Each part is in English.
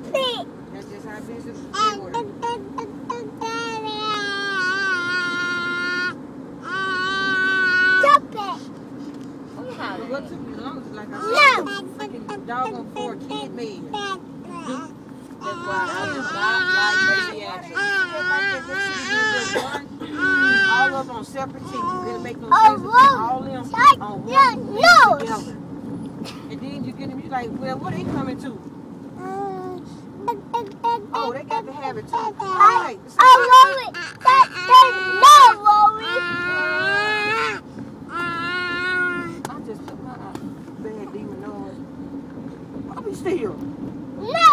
it. That's just how business works. Stop it. But what took me long is like I said, No. freaking doggone 4 kid meal. That's why I do not like crazy action. All of them on separate teams. It'll make no Oh, sense to put whoa. all of them on one No. together. And then you get them, you're like, well, what they coming to? Oh, they got to have it too. All right. Lori. No, Lori. I just took my bad demon noise. Why we still? No.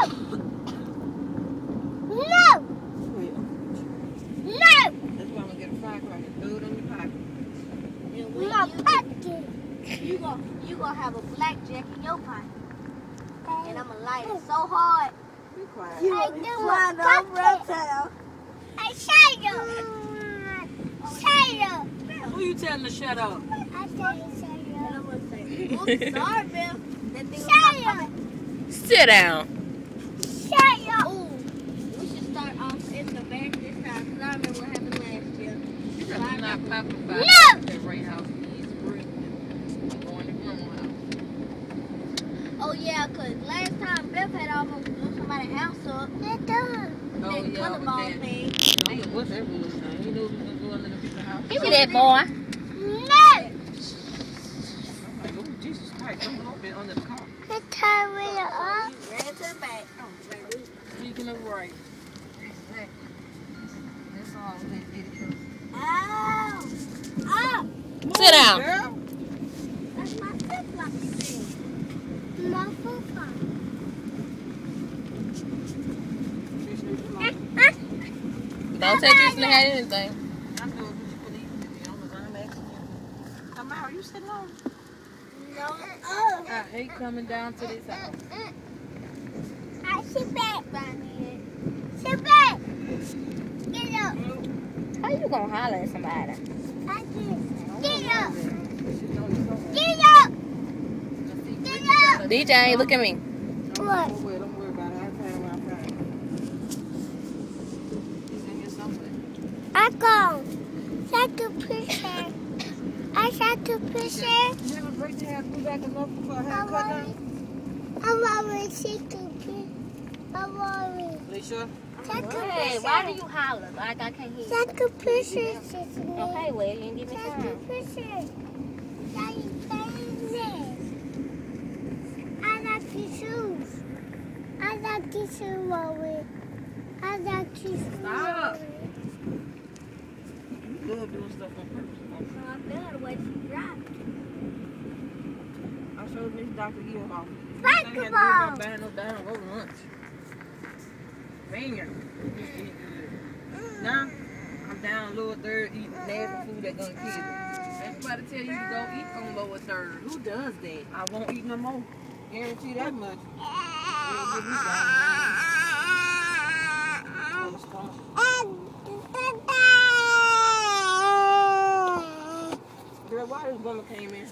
No. Well, No. that's why I'm gonna get a firecracker. Throw it on your pocket. My pocket. You gonna have a blackjack in your pocket, and I'ma light it so hard. Be quiet. I do my pocket. I shut up. Shut up. Who you telling to shut up? I said shut And up. I'm gonna say, oops, sorry, Bill. That thing was Shut coming. up. Sit down. Shut up. Ooh, we should start off in the back this time, because I remember what happened last year. Because you're not popping about No. that Ray House. He's real. Going to grandma house. Oh, yeah, because last time Bill had almost blew somebody's house up. They're done. Oh, That yeah, colorball but then, thing. nigga, what's that rule now? You know we was going to the people's house. Give me that boy. No. I'm like, oh, Jesus Christ, don't go up there under the car. They turn it up. Ran to the back. Speaking of right. That's all they did. Ow. Oh. Sit down. Girl. That's my flip-flop you said. My papa. Don't say Tristan had anything. I know that you believe me. I'm accident. Tamara, you sitting on? No. I hate coming down to this house. I sit back. Sit back. Get up. How you gonna holler at somebody? I did. Get up. She's on the phone. Get up. Get up. DJ, look at me. What? Don't worry about it. I'll find what I find. He's in here somewhere. I go. Shut the picture. I shot the picture. You have a break to have go back enough for a haircut now? I'm already shake the picture. I'm already. Alicia? Shut the Hey, picture. why do you holler? Like I can't hear you. Shut the picture. Okay, well, you didn't give me Shut the time. picture. I like the shoes. I like the shoes, Mommy. I like the shoes. Stop. You love doing stuff on purpose. So I feel the way she dropped. I showed Miss Dr. Gill off. Basketball. Buying no down road lunch. Finger. Now, I'm down lower third eating nasty food that's gonna kill you. Everybody tell you to go eat on lower third. Who does that? I won't eat no more. Guarantee that much. Girl, why this woman came in?